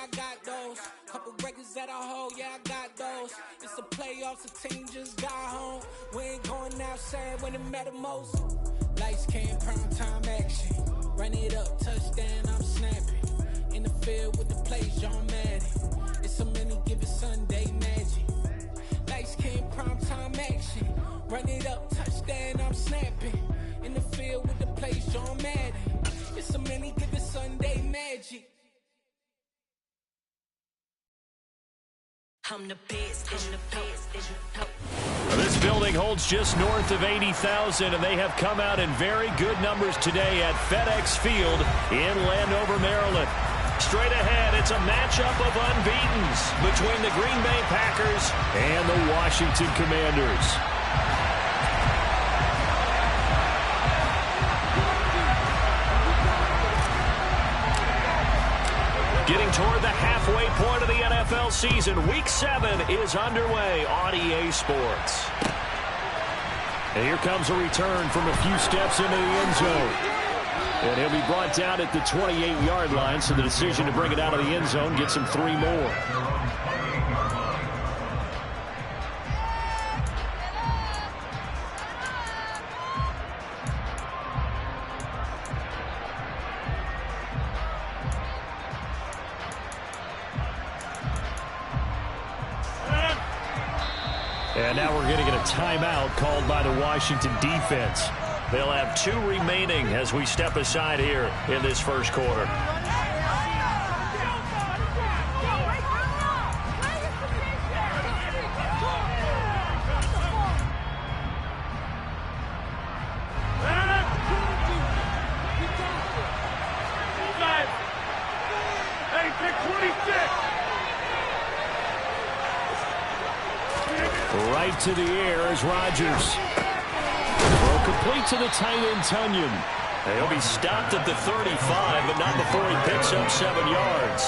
I got those. Couple records that I hold, yeah, I got those. It's the playoffs, the team just got home. We ain't going outside when it matter most. Lights came, prime time action. Run it up, touchdown, I'm snapping. In the field with the plays, John Madden. It's so many, give it Sunday magic. Lights came, prime time action. Run it up, touchdown, I'm snapping. In the field with the plays, John Madden. It's so many, give it Sunday magic. This building holds just north of 80,000, and they have come out in very good numbers today at FedEx Field in Landover, Maryland. Straight ahead, it's a matchup of unbeatens between the Green Bay Packers and the Washington Commanders. Getting toward the halfway point of the NFL season, Week 7 is underway on EA Sports. And here comes a return from a few steps into the end zone. And he'll be brought down at the 28-yard line, so the decision to bring it out of the end zone gets him 3 more. And now we're going to get a timeout called by the Washington defense. They'll have 2 remaining as we step aside here in this first quarter. Right to the air is Rodgers. Throw complete to the tight end, Tunyon. He'll be stopped at the 35, but not before he picks up 7 yards.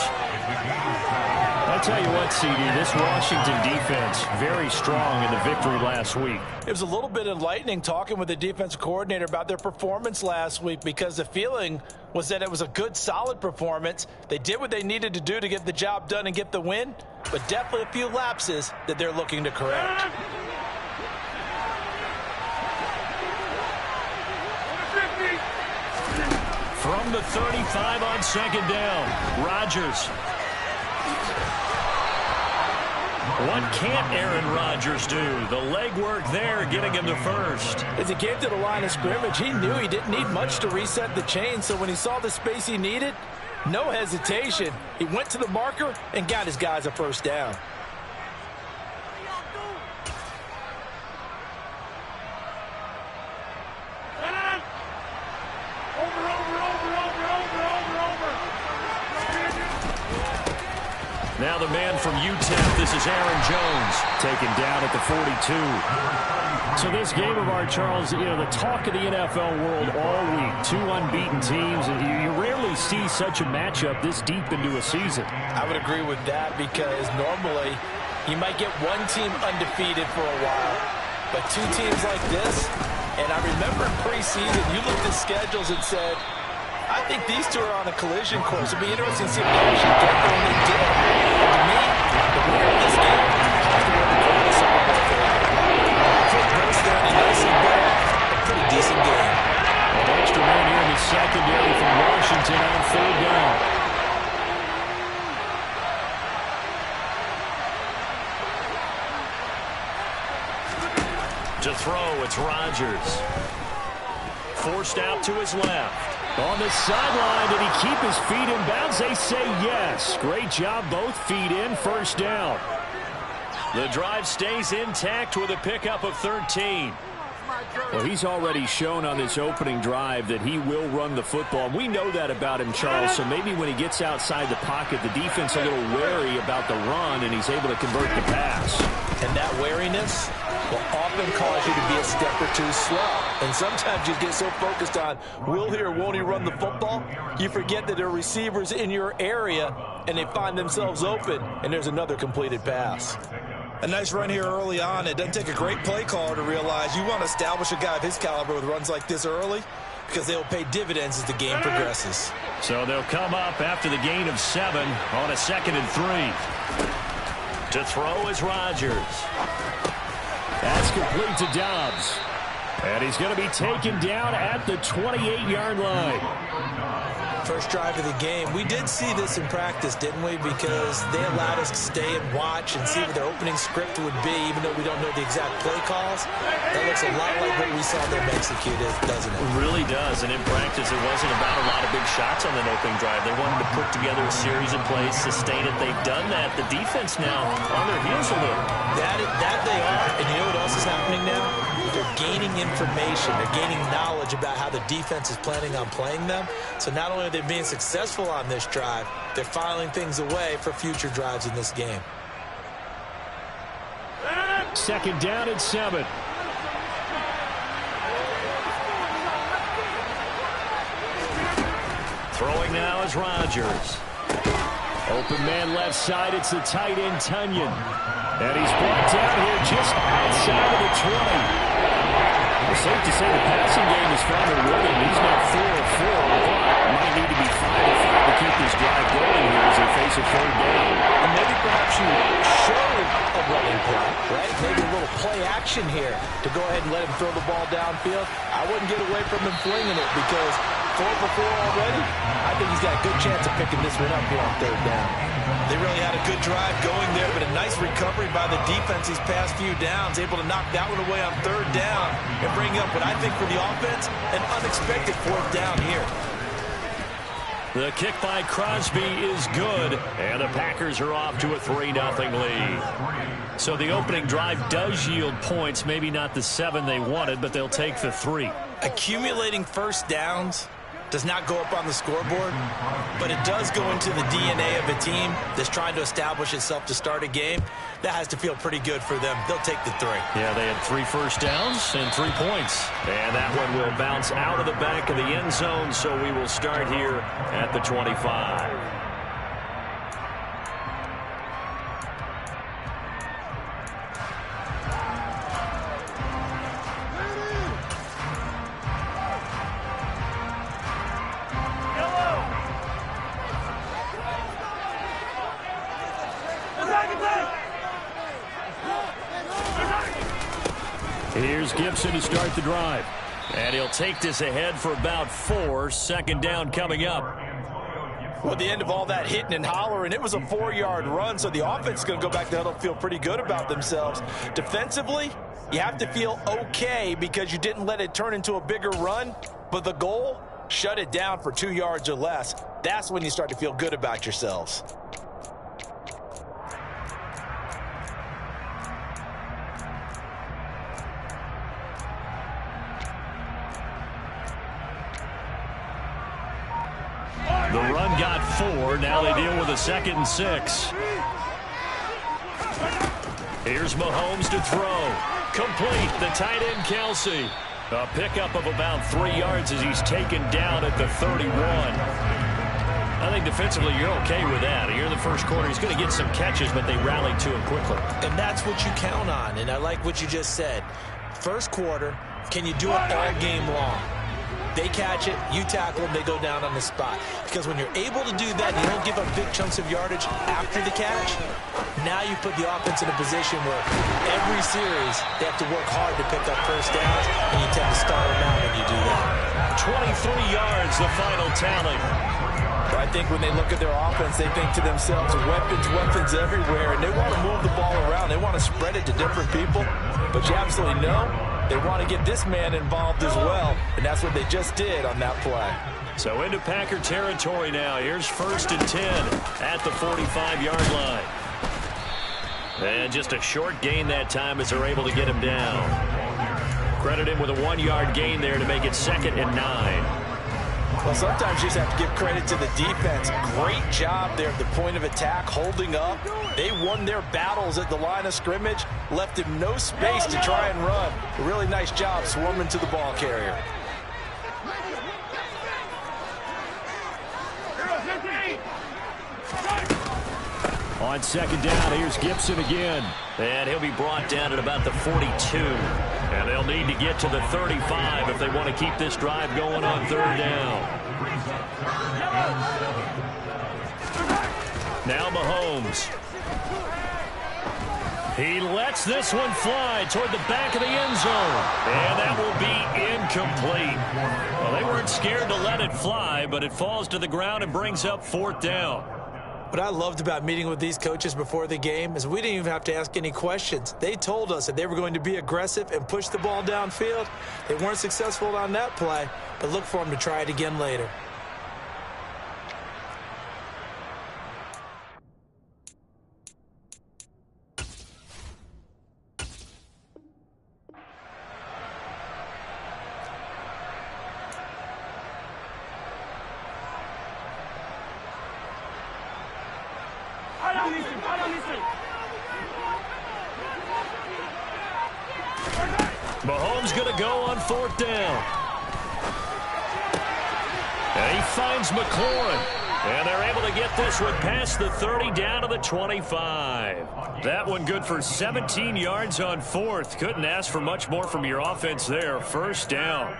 I'll tell you what, CD, this Washington defense, very strong in the victory last week. It was a little bit enlightening talking with the defensive coordinator about their performance last week, because the feeling was that it was a good, solid performance. They did what they needed to do to get the job done and get the win, but definitely a few lapses that they're looking to correct. From the 35 on second down, Rodgers. What can't Aaron Rodgers do? The legwork there getting him to first. As he came to the line of scrimmage, he knew he didn't need much to reset the chain, so when he saw the space he needed, no hesitation. He went to the marker and got his guys a first down. Now the man from UTEP, this is Aaron Jones, taken down at the 42. So this game of art, Charles, you know, the talk of the NFL world all week, 2 unbeaten teams. You rarely see such a matchup this deep into a season. I would agree with that, because normally you might get one team undefeated for a while, but 2 teams like this, and I remember in preseason, you looked at schedules and said, I think these 2 are on a collision course. It'd be interesting to see if they actually get there, and they did. To me, the winner of this game has to go to the Super Bowl for that. Football standing nice and bad, a pretty decent game. An extra man here in the secondary from Washington on 3rd down. To throw, it's Rodgers. Forced out to his left. On the sideline, did he keep his feet in bounds? They say yes. Great job, both feet in, first down. The drive stays intact with a pickup of 13. Well, he's already shown on this opening drive that he will run the football. We know that about him, Charles, so maybe when he gets outside the pocket, the defense a little wary about the run, and he's able to convert the pass. And that wariness will often cause you to be a step or 2 slow. And sometimes you get so focused on will he or won't he run the football, you forget that there are receivers in your area, and they find themselves open, and there's another completed pass. A nice run here early on. It doesn't take a great play caller to realize you want to establish a guy of his caliber with runs like this early. because they will pay dividends as the game progresses. So they'll come up after the gain of 7 on a 2nd and 3. To throw is Rodgers. That's complete to Dobbs. And he's going to be taken down at the 28-yard line. First drive of the game. We did see this in practice, didn't we? Because they allowed us to stay and watch and see what their opening script would be, even though we don't know the exact play calls. That looks a lot like what we saw them execute, doesn't it? It really does. And in practice, it wasn't about a lot of big shots on that opening drive. They wanted to put together a series of plays, sustain it. They've done that. The defense now on their heels a little. That they are. And you know what else is happening now? They're gaining information. They're gaining knowledge about how the defense is planning on playing them. So not only are they being successful on this drive, they're filing things away for future drives in this game. 2nd down and 7. Throwing now is Rodgers. Open man left side. It's the tight end, Tunyon. And he's brought down here just outside of the 20. It's safe to say the passing game is found a rhythm. He's now 4 of 4, but might need to be 5 of 5 to keep this drive going here as they face a 3rd down. And maybe perhaps you show a running play, right? Maybe a little play action here to go ahead and let him throw the ball downfield. I wouldn't get away from him flinging it because 4 for 4 already. I think he's got a good chance of picking this one up here on 3rd down. They really had a good drive going there, but a nice recovery by the defense these past few downs, able to knock that one away on 3rd down and bring up what I think for the offense, an unexpected 4th down here. The kick by Crosby is good, and the Packers are off to a 3-0 lead. So the opening drive does yield points, maybe not the 7 they wanted, but they'll take the 3. Accumulating first downs does not go up on the scoreboard, but it does go into the DNA of a team that's trying to establish itself to start a game. That has to feel pretty good for them. They'll take the 3. Yeah, they had 3 first downs and 3 points. And that one will bounce out of the back of the end zone, so we will start here at the 25. Here's Gibson to start the drive. And he'll take this ahead for about 4. 2nd down coming up. Well, at the end of all that hitting and hollering, it was a 4-yard run, so the offense is going to go back to huddle and feel pretty good about themselves. Defensively, you have to feel okay because you didn't let it turn into a bigger run, but the goal, shut it down for 2 yards or less. That's when you start to feel good about yourselves. The run got 4. Now they deal with a 2nd and 6. Here's Mahomes to throw. Complete. The tight end, Kelsey. A pickup of about 3 yards as he's taken down at the 31. I think defensively you're okay with that. Here in the first quarter, he's going to get some catches, but they rallied to him quickly. And that's what you count on, and I like what you just said. First quarter, can you do it all game long? They catch it, you tackle them, they go down on the spot. Because when you're able to do that, you don't give up big chunks of yardage after the catch. Now you put the offense in a position where every series they have to work hard to pick up first downs, and you tend to start them out when you do that. 23 yards, the final tally. I think when they look at their offense, they think to themselves, weapons everywhere, and they want to move the ball around. They want to spread it to different people, but you absolutely know they want to get this man involved as well, and that's what they just did on that play. So into Packer territory now. Here's 1st and 10 at the 45-yard line. And just a short gain that time as they're able to get him down. Credit him with a 1-yard gain there to make it 2nd and 9. Well, sometimes you just have to give credit to the defense. Great job there at the point of attack, holding up. They won their battles at the line of scrimmage, left him no space to try and run. A really nice job swarming to the ball carrier. On 2nd down, here's Gibson again. And he'll be brought down at about the 42. And they'll need to get to the 35 if they want to keep this drive going on third down. Now Mahomes. He lets this one fly toward the back of the end zone. And that will be incomplete. Well, they weren't scared to let it fly, but it falls to the ground and brings up fourth down. What I loved about meeting with these coaches before the game is we didn't even have to ask any questions. They told us that they were going to be aggressive and push the ball downfield. They weren't successful on that play, but look for them to try it again later. Mahomes going to go on fourth down. And he finds McLaurin. And they're able to get this one past the 30 down to the 25. That one good for 17 yards on fourth. Couldn't ask for much more from your offense there. First down.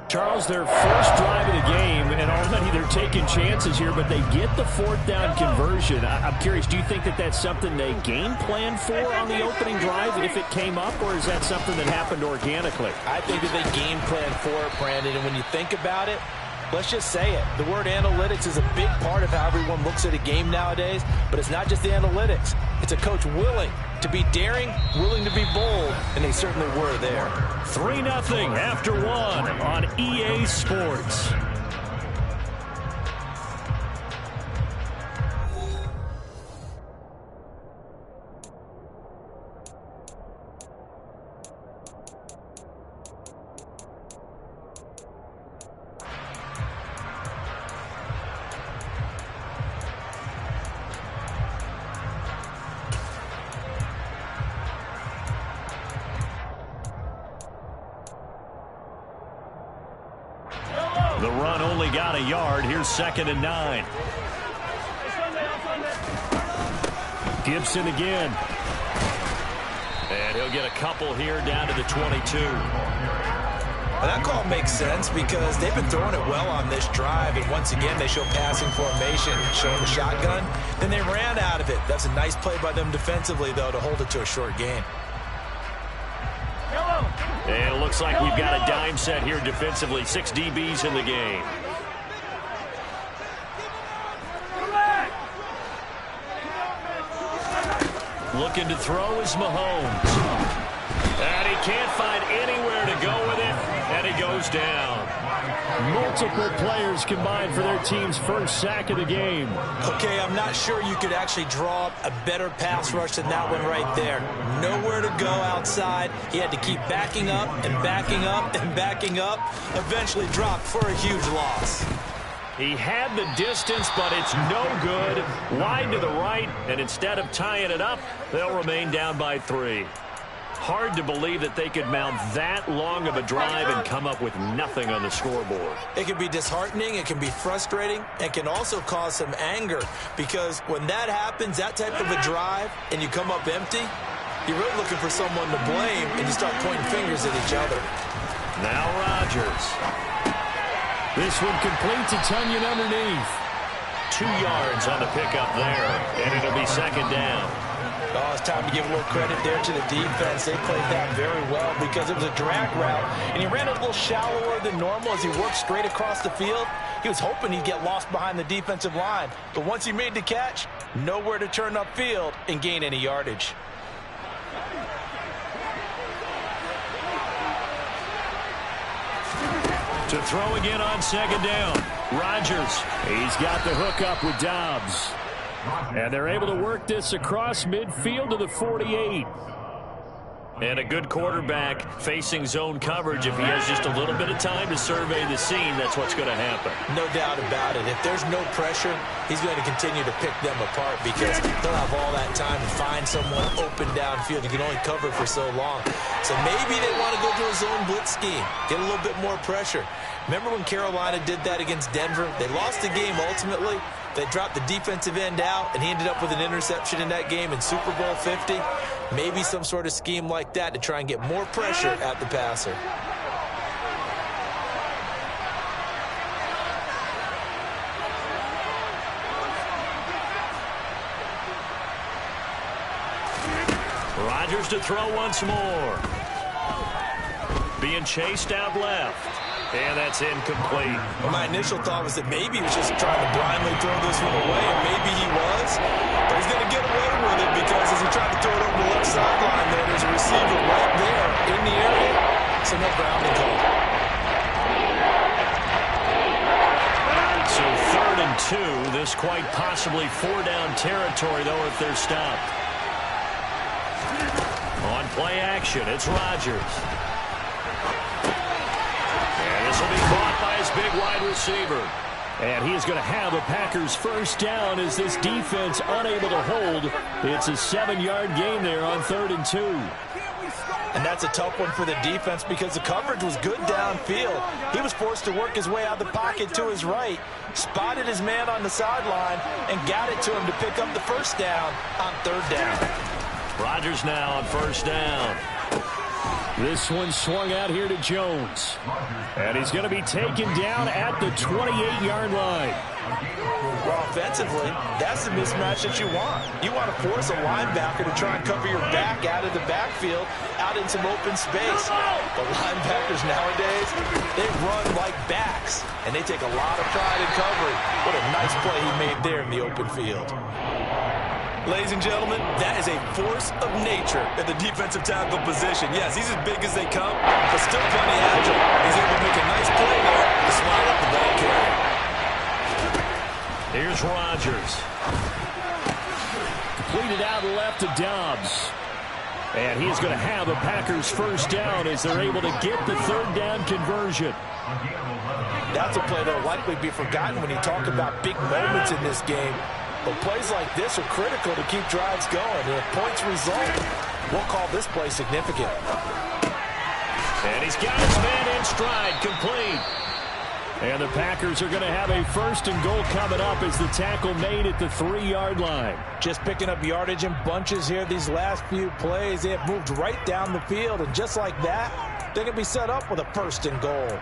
Charles, their first drive of the game, and already they're taking chances here, but they get the fourth down conversion. I'm curious, do you think that that's something they game planned for on the opening drive if it came up, or is that something that happened organically? I think that they game planned for it, Brandon, and when you think about it, let's just say it. The word analytics is a big part of how everyone looks at a game nowadays, but it's not just the analytics. It's a coach willing to be daring, willing to be bold, and they certainly were there. 3-0 after one on EA Sports. The run only got a yard. Here's 2nd and 9. Gibson again. And he'll get a couple here down to the 22. Well, that call makes sense because they've been throwing it well on this drive, and once again they show passing formation, showing the shotgun. Then they ran out of it. That's a nice play by them defensively, though, to hold it to a short gain. And it looks like we've got a dime set here defensively. 6 DBs in the game. Looking to throw is Mahomes. And he can't find anywhere to go with it, and he goes down. Multiple players combined for their team's first sack of the game. Okay, I'm not sure you could actually draw up a better pass rush than that one right there. Nowhere to go outside. He had to keep backing up and backing up and backing up. Eventually dropped for a huge loss. He had the distance, but it's no good. Wide to the right, and instead of tying it up, they'll remain down by 3. Hard to believe that they could mount that long of a drive and come up with nothing on the scoreboard. It can be disheartening, it can be frustrating, and can also cause some anger because when that happens, that type of a drive, and you come up empty, you're really looking for someone to blame, and you start pointing fingers at each other. Now Rodgers. This one completes a Tunyon underneath. 2 yards on the pickup there, and it'll be 2nd down. Oh, it's time to give a little credit there to the defense. They played that very well because it was a drag route, and he ran a little shallower than normal as he worked straight across the field. He was hoping he'd get lost behind the defensive line, but once he made the catch, nowhere to turn upfield and gain any yardage. To throw again on 2nd down. Rodgers. He's got the hook up with Dobbs. And they're able to work this across midfield to the 48. And a good quarterback facing zone coverage. If he has just a little bit of time to survey the scene, that's what's going to happen. No doubt about it. If there's no pressure, he's going to continue to pick them apart because they'll have all that time to find someone open downfield. You can only cover for so long. So maybe they want to go to a zone blitz scheme, get a little bit more pressure. Remember when Carolina did that against Denver? They lost the game ultimately. They dropped the defensive end out, and he ended up with an interception in that game in Super Bowl 50. Maybe some sort of scheme like that to try and get more pressure at the passer. Rodgers to throw once more. Being chased out left. And that's incomplete. Well, my initial thought was that maybe he was just trying to blindly throw this one away, and maybe he was. But he's going to get away with it because as he tried to throw it over the left sideline there, there's a receiver right there in the area. So no grounding call. So 3rd and 2. This quite possibly 4-down territory, though, if they're stopped. On play action, it's Rodgers. This will be caught by his big wide receiver. And he is going to have a Packers first down as this defense unable to hold. It's a 7-yard gain there on 3rd and 2. And that's a tough one for the defense because the coverage was good downfield. He was forced to work his way out of the pocket to his right, spotted his man on the sideline, and got it to him to pick up the first down on 3rd down. Rodgers now on 1st down. This one swung out here to Jones. And he's going to be taken down at the 28-yard line. Well, offensively, that's the mismatch that you want. You want to force a linebacker to try and cover your back out of the backfield, out in some open space. The linebackers nowadays, they run like backs, and they take a lot of pride in covering. What a nice play he made there in the open field. Ladies and gentlemen, that is a force of nature at the defensive tackle position. Yes, he's as big as they come, but still plenty agile. He's able to make a nice play there to slide up the ball carrier. Here's Rodgers. Completed out left to Dobbs. And he's going to have a Packers first down as they're able to get the 3rd down conversion. That's a play that will likely be forgotten when you talk about big moments in this game. But plays like this are critical to keep drives going. And if points result, we'll call this play significant. And he's got his man in stride, complete. And the Packers are going to have a 1st and goal coming up as the tackle made at the 3-yard line. Just picking up yardage in bunches here these last few plays. They have moved right down the field. And just like that, they're going to be set up with a 1st and goal.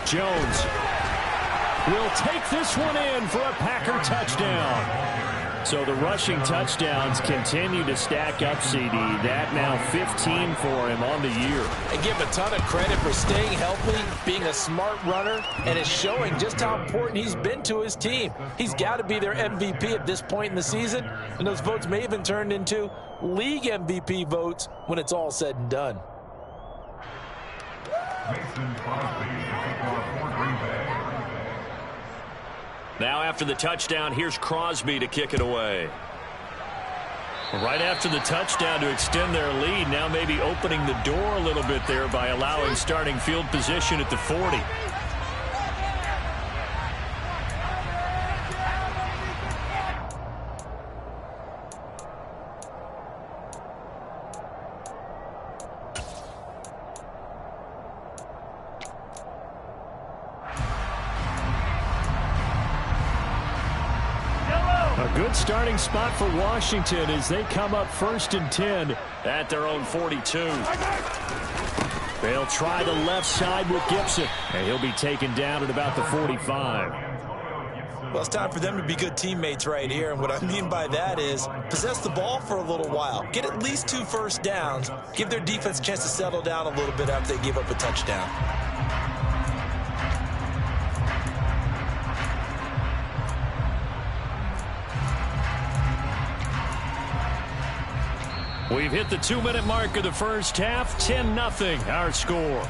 Jones will take this one in for a Packer touchdown. So the rushing touchdowns continue to stack up, CD. That now 15 for him on the year. And give him a ton of credit for staying healthy, being a smart runner, and it's showing just how important he's been to his team. He's got to be their MVP at this point in the season, and those votes may even turn into league MVP votes when it's all said and done. Now after the touchdown, here's Crosby to kick it away. Right after the touchdown to extend their lead, now maybe opening the door a little bit there by allowing starting field position at the 40. Good starting spot for Washington as they come up 1st and 10 at their own 42. They'll try the left side with Gibson, and he'll be taken down at about the 45. Well, it's time for them to be good teammates right here, and what I mean by that is possess the ball for a little while. Get at least 2 first downs. Give their defense a chance to settle down a little bit after they give up a touchdown. We've hit the 2-minute mark of the first half. 10-0 our score.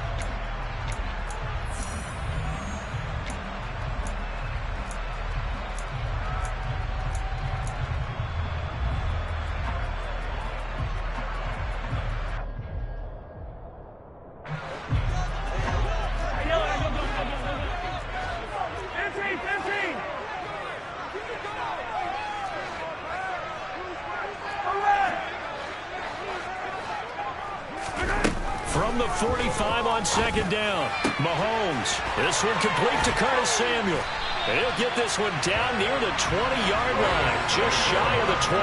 From from the 45 on second down. Mahomes. This one complete to Curtis Samuel. And he'll get this one down near the 20-yard line, just shy of the 20.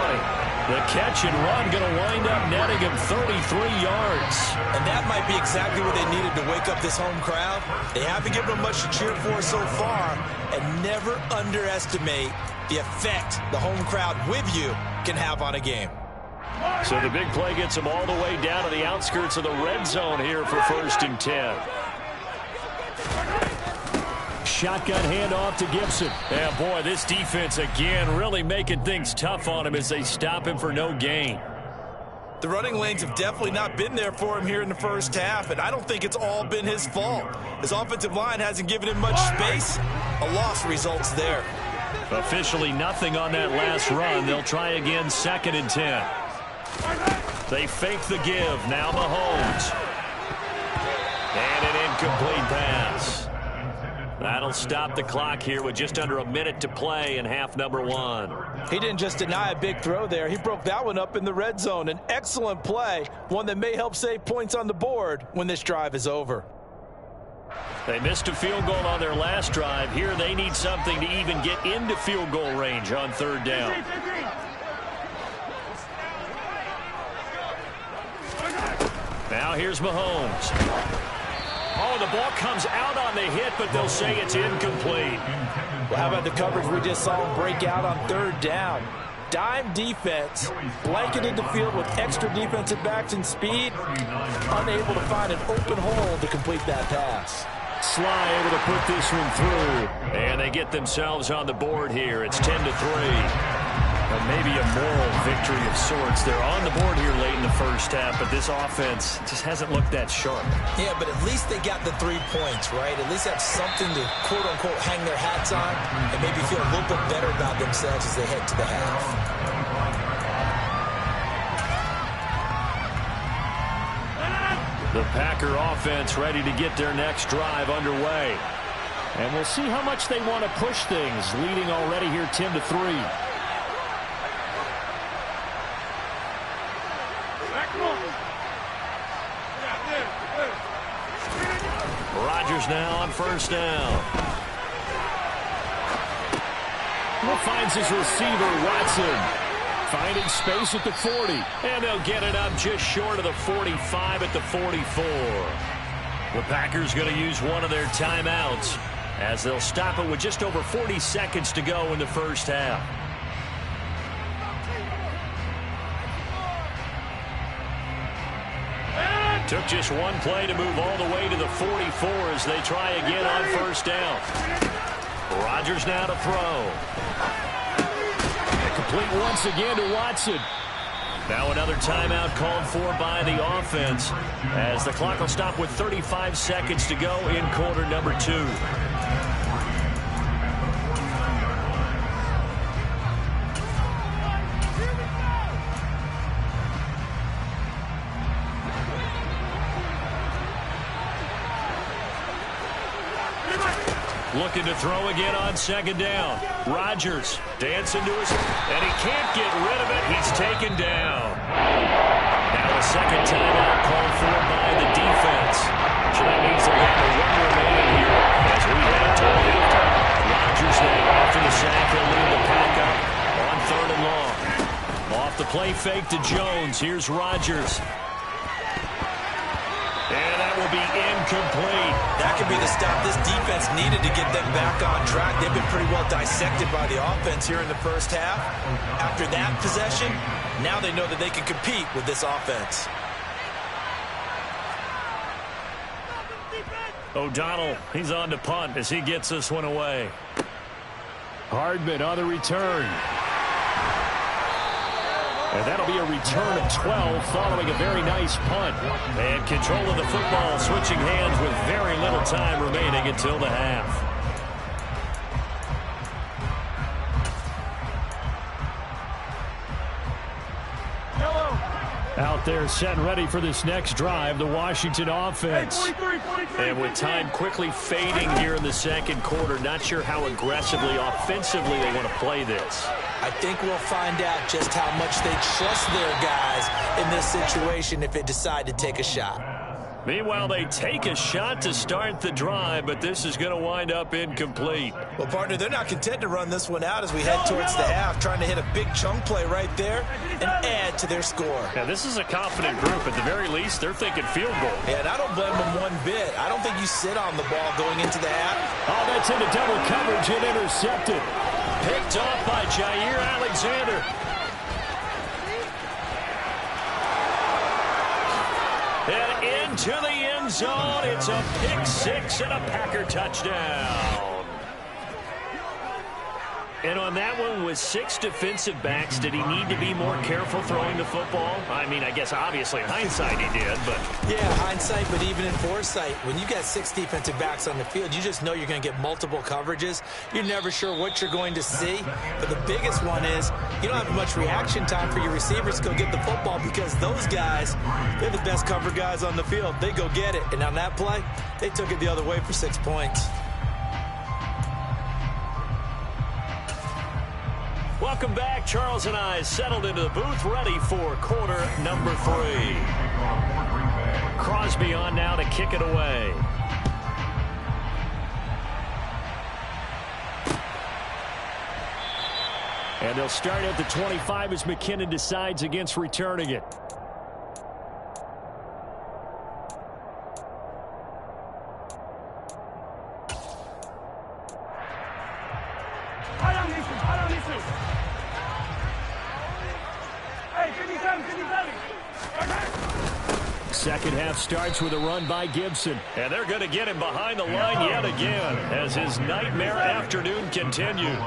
The catch and run going to wind up netting him 33 yards. And that might be exactly what they needed to wake up this home crowd. They haven't given them much to cheer for so far. And never underestimate the effect the home crowd with you can have on a game. So the big play gets them all the way down to the outskirts of the red zone here for 1st and 10. Shotgun handoff to Gibson. Yeah, boy, this defense again really making things tough on him as they stop him for no gain. The running lanes have definitely not been there for him here in the first half, and I don't think it's all been his fault. His offensive line hasn't given him much space. A loss results there. Officially nothing on that last run. They'll try again 2nd and 10. They fake the give. Now Mahomes. And an incomplete pass. That'll stop the clock here with just under a minute to play in half number 1. He didn't just deny a big throw there. He broke that one up in the red zone. An excellent play, one that may help save points on the board when this drive is over. They missed a field goal on their last drive. Here they need something to even get into field goal range on 3rd down. Now here's Mahomes. Oh, the ball comes out on the hit, but they'll say it's incomplete. Well, how about the coverage we just saw him break out on 3rd down? Dime defense, blanketed the field with extra defensive backs and speed, unable to find an open hole to complete that pass. Sly able to put this one through, and they get themselves on the board here. It's 10-3. Maybe a moral victory of sorts. They're on the board here late in the first half, but this offense just hasn't looked that sharp. Yeah, but at least they got the 3 points, right? At least have something to, quote-unquote, hang their hats on and maybe feel a little bit better about themselves as they head to the half. The Packer offense ready to get their next drive underway. And we'll see how much they want to push things, leading already here 10-3. Rodgers now on 1st down. Finds his receiver, Watson. Finding space at the 40. And they'll get it up just short of the 45 at the 44. The Packers going to use one of their timeouts as they'll stop it with just over 40 seconds to go in the first half. Took just one play to move all the way to the 44 as they try again on 1st down. Rodgers now to throw. Complete once again to Watson. Now another timeout called for by the offense as the clock will stop with 35 seconds to go in quarter number 2. Looking to throw again on 2nd down. Rodgers dancing to his, and he can't get rid of it. He's taken down. Now a second timeout called for by the defense. So that means they'll have a run remaining here as we head to halftime. Rodgers now after the sack. He'll lead the pack up on 3rd and long. Off the play fake to Jones. Here's Rodgers. And that will be incomplete. That could be the stop this defense needed to get them back on track. They've been pretty well dissected by the offense here in the first half. After that possession, now they know that they can compete with this offense. O'Donnell, he's on to punt as he gets this one away. Hardman on the return. And that'll be a return of 12 following a very nice punt. And control of the football switching hands with very little time remaining until the half. Out there set and ready for this next drive, the Washington offense. And with time quickly fading here in the second quarter, not sure how aggressively, offensively they want to play this. I think we'll find out just how much they trust their guys in this situation if they decide to take a shot. Meanwhile, they take a shot to start the drive, but this is going to wind up incomplete. Well, partner, they're not content to run this one out as we head towards the half, trying to hit a big chunk play right there and add to their score. Yeah, this is a confident group. At the very least, they're thinking field goal. Yeah, and I don't blame them one bit. I don't think you sit on the ball going into the half. Oh, that's into double coverage and intercepted. Picked off by Jair Alexander. And into the end zone. It's a pick six and a Packer touchdown. And on that one, with 6 defensive backs, did he need to be more careful throwing the football? I mean, I guess obviously in hindsight he did, but... Yeah, hindsight, but even in foresight, when you got 6 defensive backs on the field, you just know you're going to get multiple coverages. You're never sure what you're going to see. But the biggest one is you don't have much reaction time for your receivers to go get the football because those guys, they're the best cover guys on the field. They go get it. And on that play, they took it the other way for 6 points. Welcome back. Charles and I settled into the booth, ready for quarter number 3. Crosby on now to kick it away. And they'll start at the 25 as McKinnon decides against returning it. Second half starts with a run by Gibson. And they're going to get him behind the line yet again as his nightmare afternoon continues.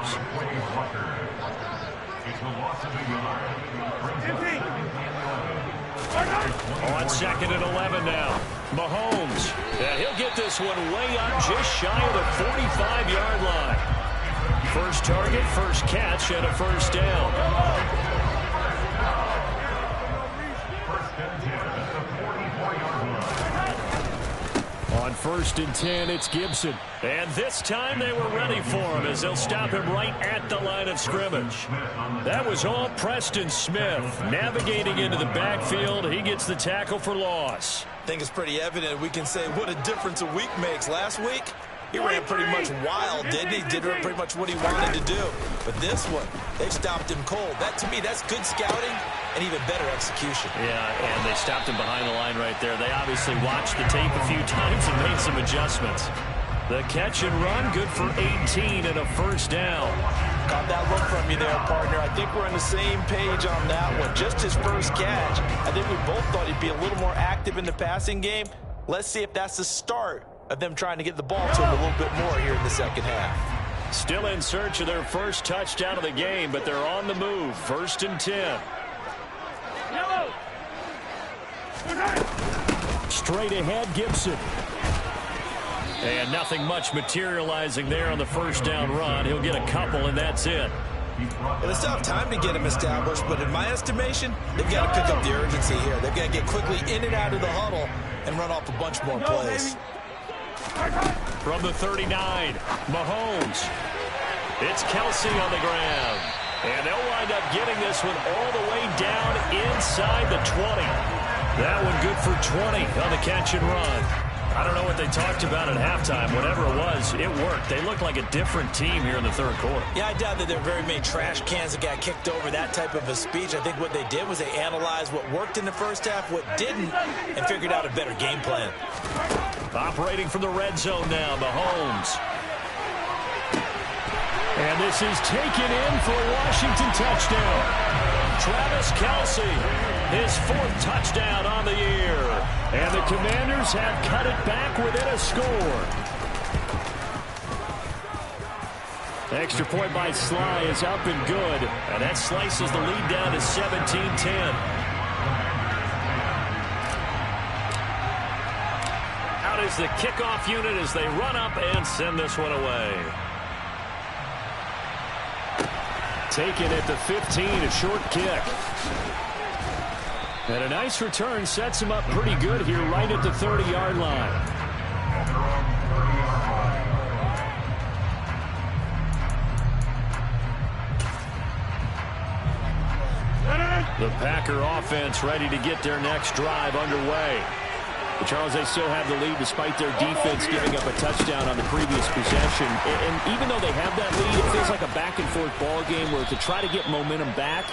On second and 11 now. Mahomes. And he'll get this one way up just shy of the 45-yard line. First target, first catch, and a first down. On first and 10, it's Gibson. And this time they were ready for him as they'll stop him right at the line of scrimmage. That was all Preston Smith. Navigating into the backfield, he gets the tackle for loss. I think it's pretty evident we can say what a difference a week makes. Last week, he ran pretty much wild, didn't he? Did pretty much what he wanted to do. But this one, they stopped him cold. That, to me, that's good scouting and even better execution. Yeah, and they stopped him behind the line right there. They obviously watched the tape a few times and made some adjustments. The catch and run, good for 18 and a first down. Got that look from you there, partner. I think we're on the same page on that one. Just his first catch. I think we both thought he'd be a little more active in the passing game. Let's see if that's the start of them trying to get the ball to him a little bit more here in the second half. Still in search of their first touchdown of the game, but they're on the move. First and 10. Straight ahead, Gibson. And nothing much materializing there on the first down run. He'll get a couple, and that's it. And they still have time to get him established, but in my estimation, they've got to pick up the urgency here. They've got to get quickly in and out of the huddle and run off a bunch more plays. From the 39, Mahomes. It's Kelsey on the ground. And they'll wind up getting this one all the way down inside the 20. That one good for 20 on the catch and run. I don't know what they talked about at halftime. Whatever it was, it worked. They look like a different team here in the third quarter. Yeah, I doubt that there are very many trash cans that got kicked over that type of a speech. I think what they did was they analyzed what worked in the first half, what didn't, and figured out a better game plan. Operating from the red zone now, Mahomes. And this is taken in for a Washington touchdown. Travis Kelce, his 4th touchdown on the year. And the Commanders have cut it back within a score. Extra point by Sly is up and good. And that slices the lead down to 17-10. Out is the kickoff unit as they run up and send this one away. Taken at the 15, a short kick. And a nice return sets him up pretty good here right at the 30-yard line. The Packer offense ready to get their next drive underway. But Charles, they still have the lead despite their defense giving up a touchdown on the previous possession. And even though they have that lead, it feels like a back-and-forth ball game where to try to get momentum back,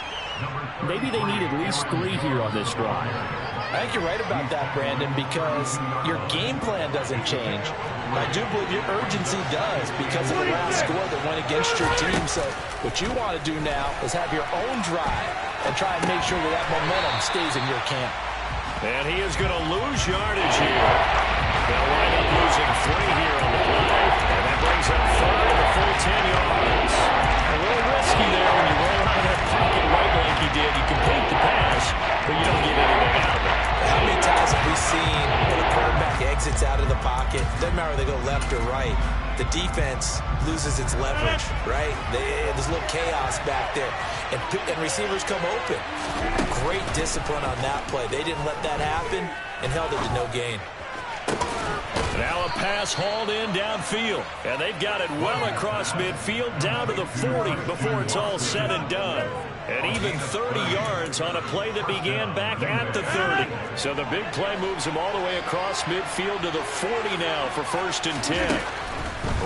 maybe they need at least 3 here on this drive. I think you're right about that, Brandon, because your game plan doesn't change. I do believe your urgency does because of the last score that went against your team. So what you want to do now is have your own drive and try and make sure that momentum stays in your camp. And he is going to lose yardage here. They'll wind up losing 3 here on the play. And that brings up 3rd and a full 10 yards. A little risky there when you roll out of that pocket right like he did. You complete the pass, but you don't get anything out of it. How many times have we seen when a quarterback exits out of the pocket, doesn't matter whether they go left or right, the defense loses its leverage, right? There's a little chaos back there, and receivers come open. Great discipline on that play. They didn't let that happen and held it to no gain. Now a pass hauled in downfield, and they've got it well across midfield down to the 40 before it's all said and done. And even 30 yards on a play that began back at the 30. So the big play moves him all the way across midfield to the 40 now for 1st and 10.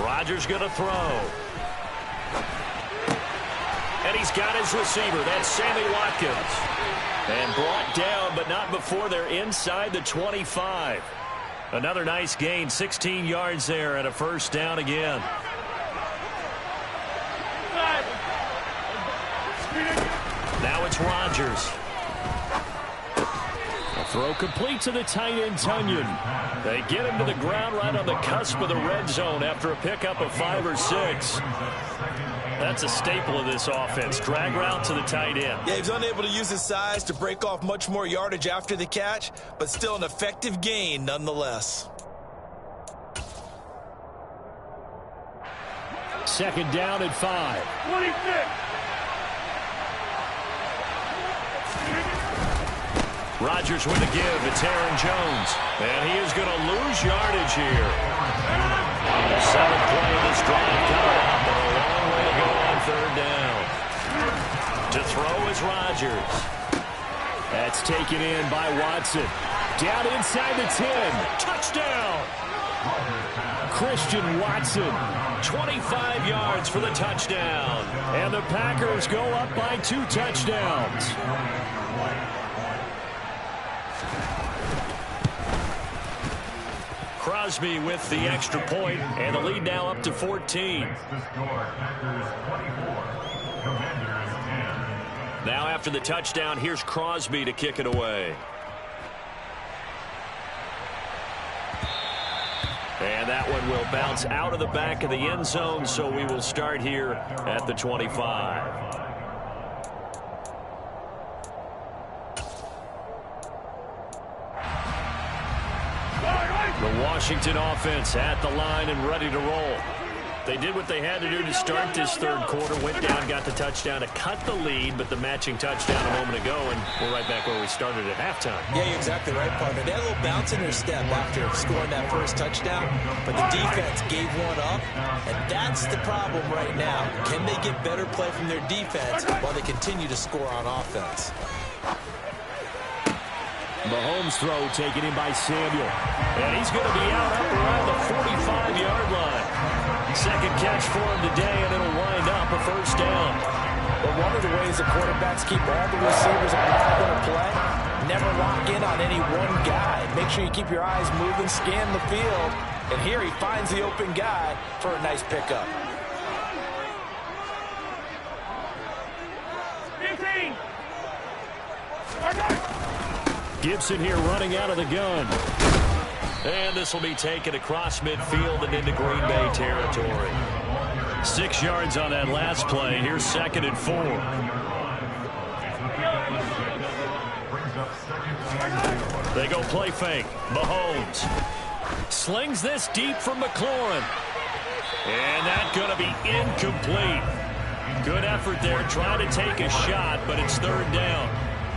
Rodgers going to throw. And he's got his receiver. That's Sammy Watkins. And brought down, but not before they're inside the 25. Another nice gain, 16 yards there and a 1st down again. Now it's Rodgers. A throw complete to the tight end, Tunyon. They get him to the ground right on the cusp of the red zone after a pickup of 5 or 6. That's a staple of this offense. Drag route to the tight end. Yeah, he's unable to use his size to break off much more yardage after the catch, but still an effective gain nonetheless. 2nd down and 5. 26. Rodgers with a give. It's Aaron Jones. And he is going to lose yardage here. The 7th play of this drive coming up, but a long way to go on 3rd down. To throw is Rodgers. That's taken in by Watson. Down inside the 10. Touchdown! Christian Watson. 25 yards for the touchdown. And the Packers go up by 2 touchdowns. Crosby with the extra point, and the lead now up to 14. Now after the touchdown, here's Crosby to kick it away. And that one will bounce out of the back of the end zone, so we will start here at the 25. The Washington offense at the line and ready to roll. They did what they had to do to start this 3rd quarter. Went down, got the touchdown to cut the lead, but the matching touchdown a moment ago, and we're right back where we started at halftime. Yeah, you're exactly right, partner. They had a little bounce in their step after scoring that 1st touchdown, but the defense gave one up, and that's the problem right now. Can they get better play from their defense while they continue to score on offense? Mahomes throw taken in by Samuel. And he's going to be out up around the 45-yard line. 2nd catch for him today, and it'll wind up a 1st down. But one of the ways the quarterbacks keep all the receivers on how they're going to play, never lock in on any one guy. Make sure you keep your eyes moving, scan the field, and here he finds the open guy for a nice pickup. 15. Gibson here running out of the gun. And this will be taken across midfield and into Green Bay territory. 6 yards on that last play. Here's 2nd and 4. They go play fake. Mahomes slings this deep from McLaurin. And that's going to be incomplete. Good effort there, trying to take a shot, but it's 3rd down.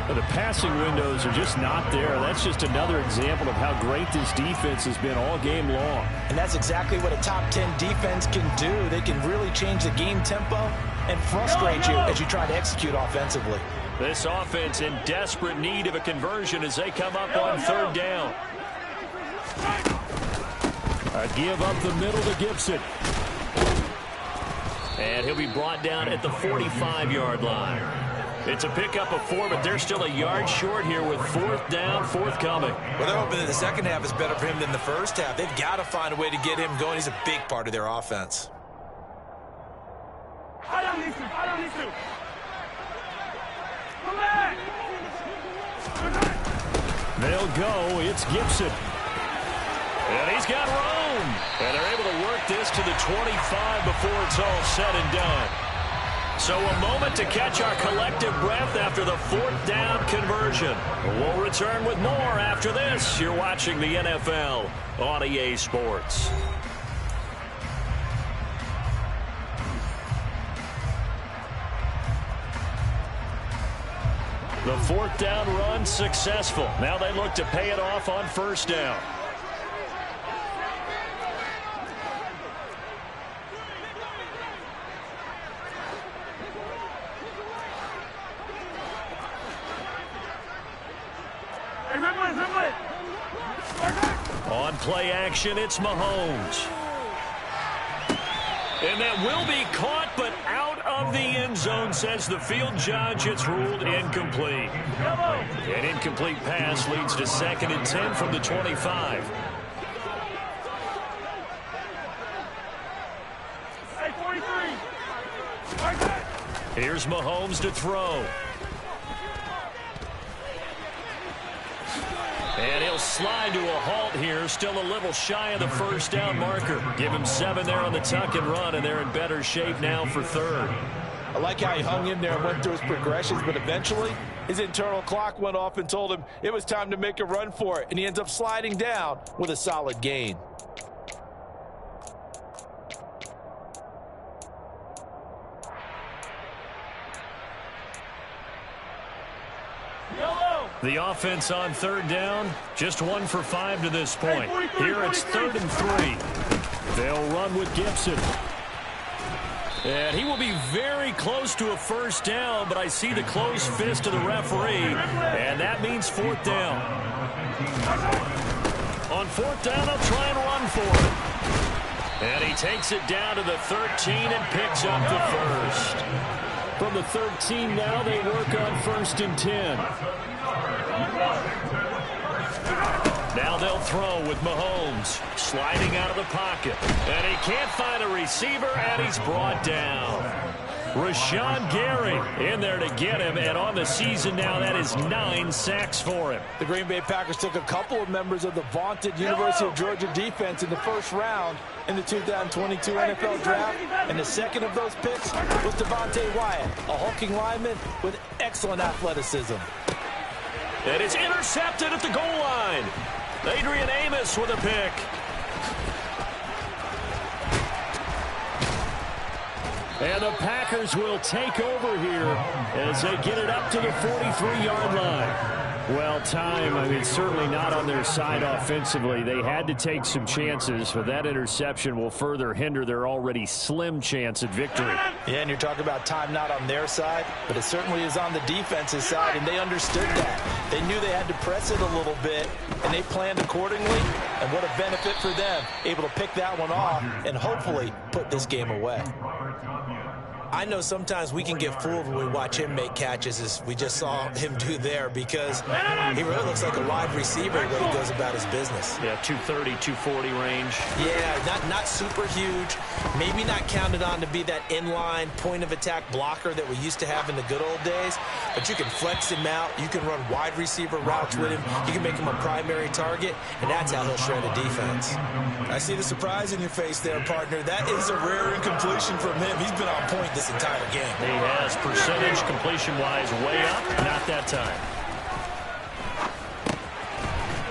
But the passing windows are just not there. That's just another example of how great this defense has been all game long. And that's exactly what a top 10 defense can do. They can really change the game tempo and frustrate you as you try to execute offensively. This offense in desperate need of a conversion as they come up on 3rd down. A give up the middle to Gibson. And he'll be brought down at the 45-yard line. It's a pickup of 4, but they're still a yard short here with 4th down, forthcoming. Well, they're hoping that the second half is better for him than the first half. They've got to find a way to get him going. He's a big part of their offense. They'll go. It's Gibson. And he's got room. And they're able to work this to the 25 before it's all said and done. So a moment to catch our collective breath after the 4th down conversion. We'll return with more after this. You're watching the NFL on EA Sports. The 4th down run successful. Now they look to pay it off on 1st down. On play action, it's Mahomes. And that will be caught, but out of the end zone, says the field judge. It's ruled incomplete. An incomplete pass leads to 2nd and 10 from the 25. Here's Mahomes to throw. And he'll slide to a halt here. Still a little shy of the 1st down marker. Give him 7 there on the tuck and run, and they're in better shape now for 3rd. I like how he hung in there and went through his progressions, but eventually his internal clock went off and told him it was time to make a run for it, and he ends up sliding down with a solid gain. The offense on 3rd down, just 1 for 5 to this point. Here it's 3rd and 3. They'll run with Gibson. And he will be very close to a 1st down, but I see the closed fist of the referee, and that means 4th down. On 4th down, they'll try and run for it. And he takes it down to the 13 and picks up the 1st. From the 13 now, they work on 1st and 10. Now they'll throw with Mahomes sliding out of the pocket. And he can't find a receiver, and he's brought down. Rashawn Gary in there to get him, and on the season now, that is 9 sacks for him. The Green Bay Packers took a couple of members of the vaunted University of Georgia defense in the 1st round in the 2022 NFL Draft, and the 2nd of those picks was Devontae Wyatt, a hulking lineman with excellent athleticism. And it's intercepted at the goal line. Adrian Amos with a pick. And the Packers will take over here as they get it up to the 43-yard line. Well, time, I mean, certainly not on their side offensively. They had to take some chances, but that interception will further hinder their already slim chance at victory. Yeah, and you're talking about time not on their side, but it certainly is on the defense's side, and they understood that. They knew they had to press it a little bit, and they planned accordingly, and what a benefit for them, able to pick that one off and hopefully put this game away. I know sometimes we can get fooled when we watch him make catches, as we just saw him do there, because he really looks like a wide receiver when he goes about his business. Yeah, 230, 240 range. Yeah, not super huge. Maybe not counted on to be that inline point-of-attack blocker that we used to have in the good old days, but you can flex him out. You can run wide receiver routes with him. You can make him a primary target, and that's how he'll shred a defense. I see the surprise in your face there, partner. That is a rare incompletion from him. He's been on point this entire game. He has percentage completion-wise way up. Not that time.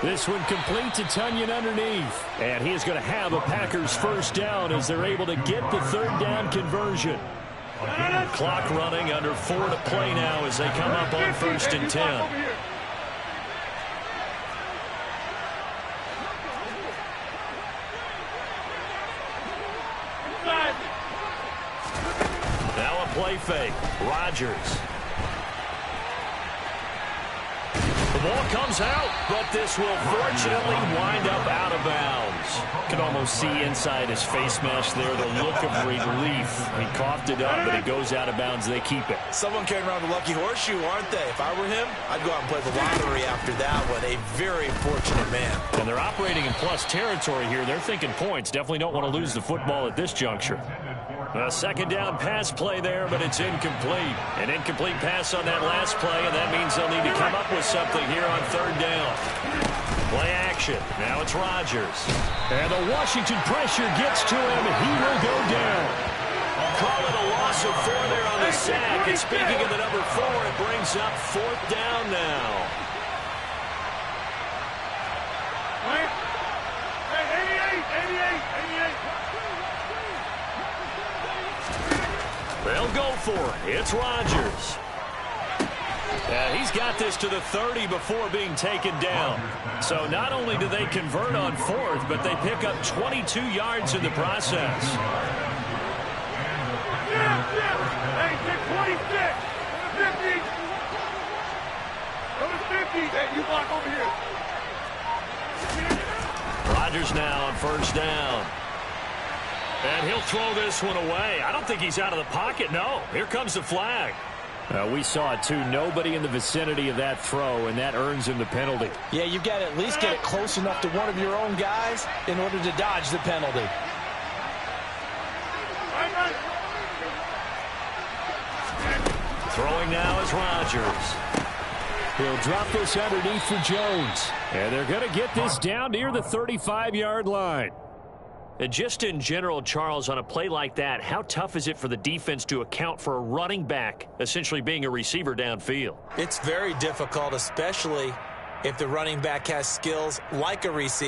This one complete to Tunyon underneath. And he is going to have a Packers 1st down as they're able to get the 3rd down conversion. Clock running, under 4 to play now as they come up on 1st and 10. Now a play fake. Rodgers. The ball comes out, but this will fortunately wind up out of bounds. You can almost see inside his face mesh there the look of relief. He coughed it up, but it goes out of bounds. They keep it. Someone carrying around the lucky horseshoe, aren't they? If I were him, I'd go out and play the lottery after that one. A very fortunate man. And they're operating in plus territory here. They're thinking points. Definitely don't want to lose the football at this juncture. A second down pass play there, but it's incomplete. An incomplete pass on that last play, and that means they'll need to come up with something here on third down. Play action. Now it's Rodgers. And the Washington pressure gets to him. He will go down. Call it a loss of 4 there on the sack. And speaking of the number 4, it brings up fourth down now. They'll go for it. It's Rodgers. He's got this to the 30 before being taken down. So not only do they convert on fourth, but they pick up 22 yards in the process. Hey, 26, 50. Go to 50. Hey, you block over here. Rodgers now on first down. And he'll throw this one away. I don't think he's out of the pocket. No, here comes the flag. We saw it, too. Nobody in the vicinity of that throw, and that earns him the penalty. Yeah, you've got to at least get it close enough to one of your own guys in order to dodge the penalty. Throwing now is Rodgers. He'll drop this underneath for Jones. And they're going to get this down near the 35-yard line. And just in general, Charles, on a play like that, how tough is it for the defense to account for a running back essentially being a receiver downfield? It's very difficult, especially if the running back has skills like a receiver.